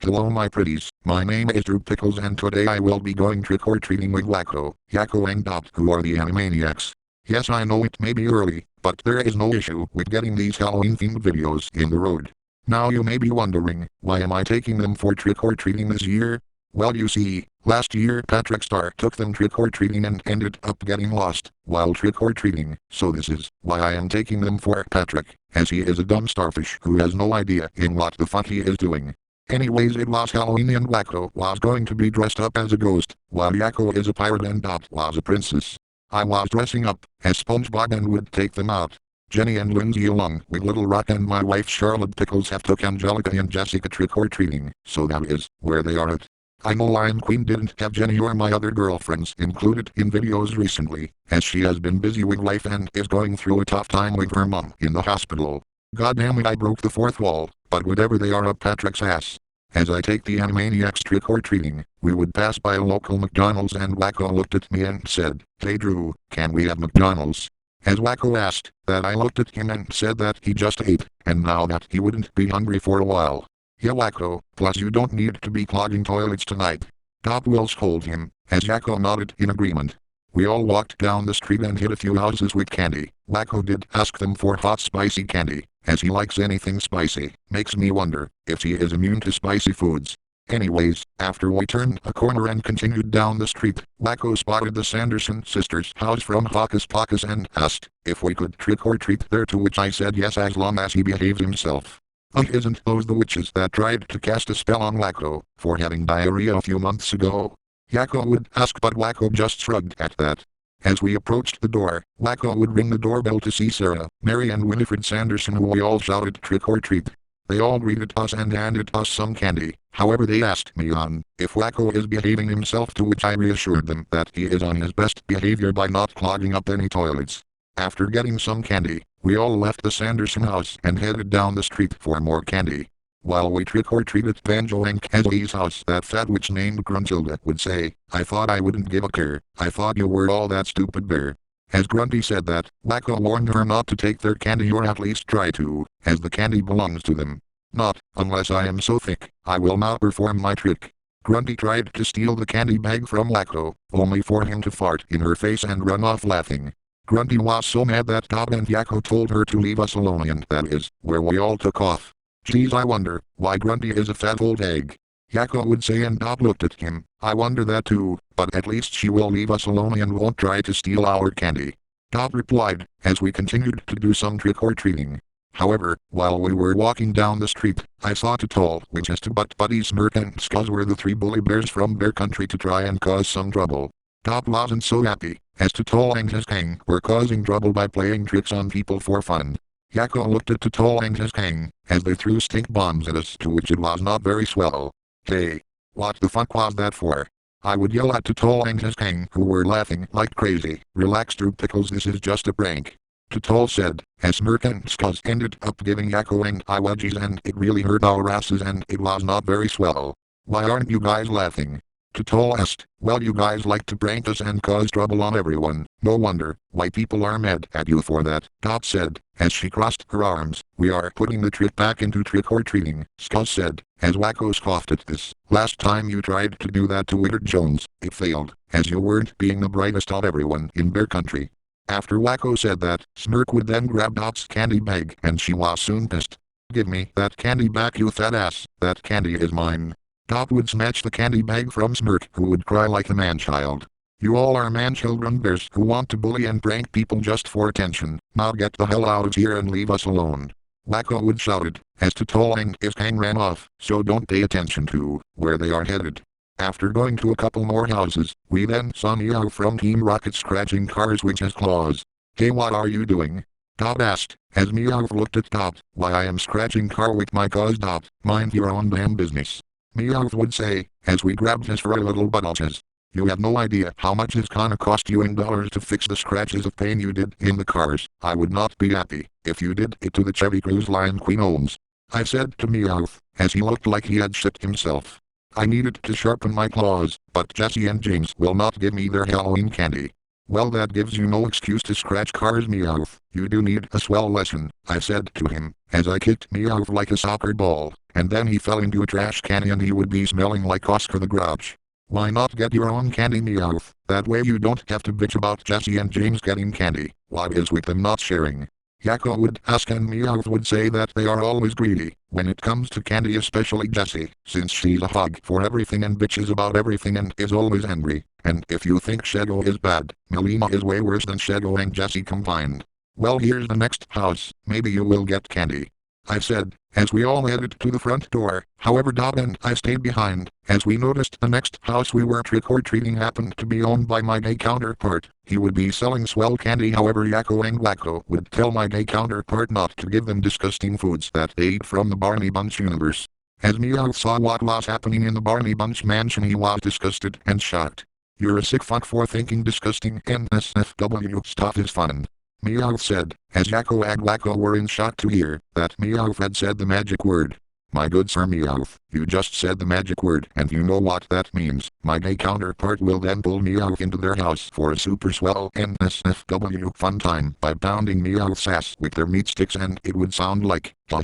Hello my pretties, my name is Pickles and today I will be going trick-or-treating with Wacko, Yakko and Dot who are the Animaniacs. Yes I know it may be early, but there is no issue with getting these Halloween-themed videos in the road. Now you may be wondering, why am I taking them for trick-or-treating this year? Well you see, last year Patrick Star took them trick-or-treating and ended up getting lost while trick-or-treating, so this is why I am taking them for Patrick, as he is a dumb starfish who has no idea in what the fuck he is doing. Anyways, it was Halloween and Wacko was going to be dressed up as a ghost, while Yakko is a pirate and Dot was a princess. I was dressing up as SpongeBob and would take them out. Jenny and Lindsay along with Little Rock and my wife Charlotte Pickles have took Angelica and Jessica trick-or-treating, so that is where they are at. I know Lion Queen didn't have Jenny or my other girlfriends included in videos recently, as she has been busy with life and is going through a tough time with her mom in the hospital. God damn it, I broke the fourth wall, but whatever, they are up Patrick's ass. As I take the Animaniacs trick-or-treating, we would pass by a local McDonald's and Wacko looked at me and said, "Hey Drew, can we have McDonald's?" As Wacko asked that, I looked at him and said that he just ate, and now that he wouldn't be hungry for a while. Yeah Wacko, plus you don't need to be clogging toilets tonight. Dot will scold him, as Yakko nodded in agreement. We all walked down the street and hit a few houses with candy. Wacko did ask them for hot spicy candy, as he likes anything spicy. Makes me wonder if he is immune to spicy foods. Anyways, after we turned a corner and continued down the street, Wacko spotted the Sanderson sisters' house from Hocus Pocus and asked if we could trick-or-treat there, to which I said yes as long as he behaves himself. Isn't those the witches that tried to cast a spell on Wacko for having diarrhea a few months ago? Yakko would ask, but Wacko just shrugged at that. As we approached the door, Wacko would ring the doorbell to see Sarah, Mary and Winifred Sanderson, who we all shouted trick-or-treat. They all greeted us and handed us some candy. However, they asked me if Wacko is behaving himself, to which I reassured them that he is on his best behavior by not clogging up any toilets. After getting some candy, we all left the Sanderson house and headed down the street for more candy. While we trick-or-treated Banjo and Kazooie's house, that fat witch named Gruntilda would say, "I thought I wouldn't give a care. I thought you were all that stupid bear." As Grunty said that, Wacko warned her not to take their candy, or at least try to, as the candy belongs to them. "Not unless I am so thick, I will not perform my trick." Grunty tried to steal the candy bag from Wacko, only for him to fart in her face and run off laughing. Grunty was so mad that Dot and Yakko told her to leave us alone, and that is where we all took off. "Geez, I wonder why Grunty is a fat old egg," Yakko would say, and Dot looked at him. "I wonder that too, but at least she will leave us alone and won't try to steal our candy," Dot replied, as we continued to do some trick-or-treating. However, while we were walking down the street, I saw two tall witches, but Buddy, Smirk and Scuzz were the three bully bears from Bear Country, to try and cause some trouble. Dot wasn't so happy, as Tutol and his gang were causing trouble by playing tricks on people for fun. Yakko looked at Tutol and his gang as they threw stink bombs at us, to which it was not very swell. "Hey, what the fuck was that for?" I would yell at Tutol and his gang, who were laughing like crazy. "Relax Drew Pickles, this is just a prank," Tutol said, as Smirk and Scuzz ended up giving Yakko and I wedgies, and it really hurt our asses and it was not very swell. "Why aren't you guys laughing?" Tutol asked. "Well, you guys like to prank us and cause trouble on everyone. No wonder why people are mad at you for that," Dot said, as she crossed her arms. "We are putting the trick back into trick-or-treating," Scuzz said, as Wacko scoffed at this. "Last time you tried to do that to Withered Jones, it failed, as you weren't being the brightest of everyone in Bear Country." After Wacko said that, Smirk would then grab Dot's candy bag, and she was soon pissed. "Give me that candy back, you fat ass. That candy is mine." Dot would snatch the candy bag from Smirk, who would cry like a man-child. "You all are man-children bears who want to bully and prank people just for attention. Now get the hell out of here and leave us alone," Wacko would shouted, as Tutol and his gang ran off, so don't pay attention to where they are headed. After going to a couple more houses, we then saw Meow from Team Rocket scratching cars with his claws. "Hey, what are you doing?" Dot asked, as Meow looked at Dot. "Why, I am scratching car with my claws, Dot. Mind your own damn business," Meow would say, as we grabbed his furry little buttocks. "You have no idea how much it's gonna cost you in dollars to fix the scratches of pain you did in the cars. I would not be happy if you did it to the Chevy Cruze Lion Queen owns," I said to Meow, as he looked like he had shit himself. I needed to sharpen my claws, but Jesse and James will not give me their Halloween candy. Well, that gives you no excuse to scratch cars, Meowth. You do need a swell lesson, I said to him, as I kicked Meowth like a soccer ball, and then he fell into a trash can and he would be smelling like Oscar the Grouch. Why not get your own candy, Meowth? That way you don't have to bitch about Jesse and James getting candy. What is with them not sharing? Yakko would ask and Meowth would say that they are always greedy, when it comes to candy, especially Jessie, since she's a hog for everything and bitches about everything and is always angry. And if you think Shadow is bad, Melina is way worse than Shadow and Jessie combined. Well, here's the next house, maybe you will get candy, I said, as we all headed to the front door. However, Dot and I stayed behind, as we noticed the next house we were trick-or-treating happened to be owned by my gay counterpart. He would be selling swell candy, however Yakko and Wacko would tell my gay counterpart not to give them disgusting foods that they eat from the Barney Bunch universe. As Meowth saw what was happening in the Barney Bunch mansion, he was disgusted and shocked. You're a sick fuck for thinking disgusting NSFW stuff is fun, Meowth said, as Yakko and Wacko were in shock to hear that Meowth had said the magic word. My good sir Meowth, you just said the magic word and you know what that means. My gay counterpart will then pull Meowth into their house for a super swell NSFW fun time by pounding Meowth's ass with their meat sticks, and it would sound like the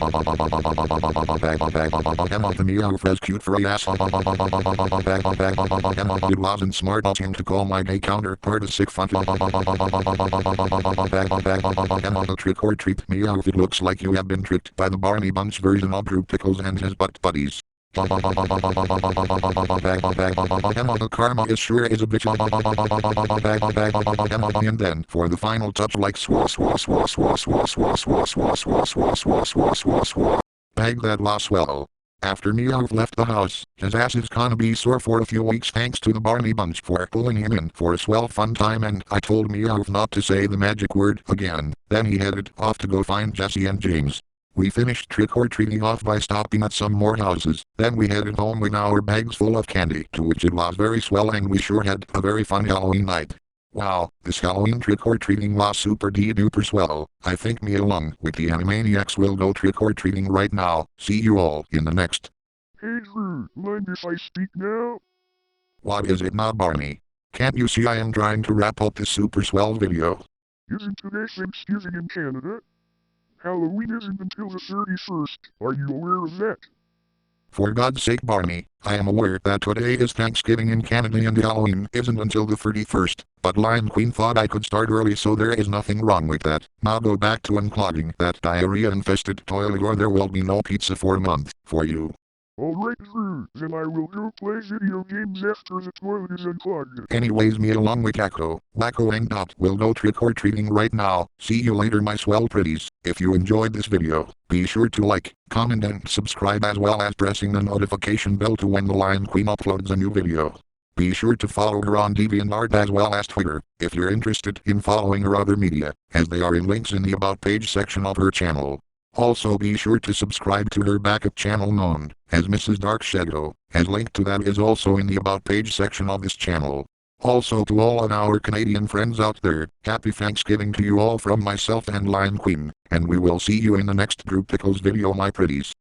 Meowth has cute furry ass. It wasn't smart of him to call my gay counterpart a sick fuck. Trick or treat, Meowth, it looks like you have been tricked by the Barney Bunch version of Drew Pickles and his butt buddies. The karma is sure is a bitch. And then for the final touch, like bag that loss well. After Meowth left the house, his ass is gonna be sore for a few weeks thanks to the Barney Bunch for pulling him in for a swell fun time, and I told Meowth not to say the magic word again. Then he headed off to go find Jesse and James. We finished trick-or-treating off by stopping at some more houses, then we headed home with our bags full of candy, to which it was very swell and we sure had a very fun Halloween night. Wow, this Halloween trick-or-treating was super duper swell. I think me along with the Animaniacs will go trick-or-treating right now. See you all in the next. Hey Drew, mind if I speak now? What is it now, Barney? Can't you see I am trying to wrap up this super swell video? Isn't today Thanksgiving in Canada? Halloween isn't until the 31st. Are you aware of that? For God's sake, Barney, I am aware that today is Thanksgiving in Canada and Halloween isn't until the 31st, but Lion Queen thought I could start early, so there is nothing wrong with that. Now go back to unclogging that diarrhea-infested toilet or there will be no pizza for a month, for you. Alright Drew, then I will go play video games after the toilet is unclogged. Anyways, me along with Yakko, Wacko and Dot will go trick-or-treating right now. See you later, my swell pretties. If you enjoyed this video, be sure to like, comment and subscribe, as well as pressing the notification bell to when the Lion Queen uploads a new video. Be sure to follow her on DeviantArt as well as Twitter, if you're interested in following her other media, as they are in links in the About page section of her channel. Also be sure to subscribe to her backup channel known as Mrs. Dark Shadow, as link to that is also in the About page section of this channel. Also to all of our Canadian friends out there, happy Thanksgiving to you all from myself and Lion Queen, and we will see you in the next Drew Pickles video, my pretties.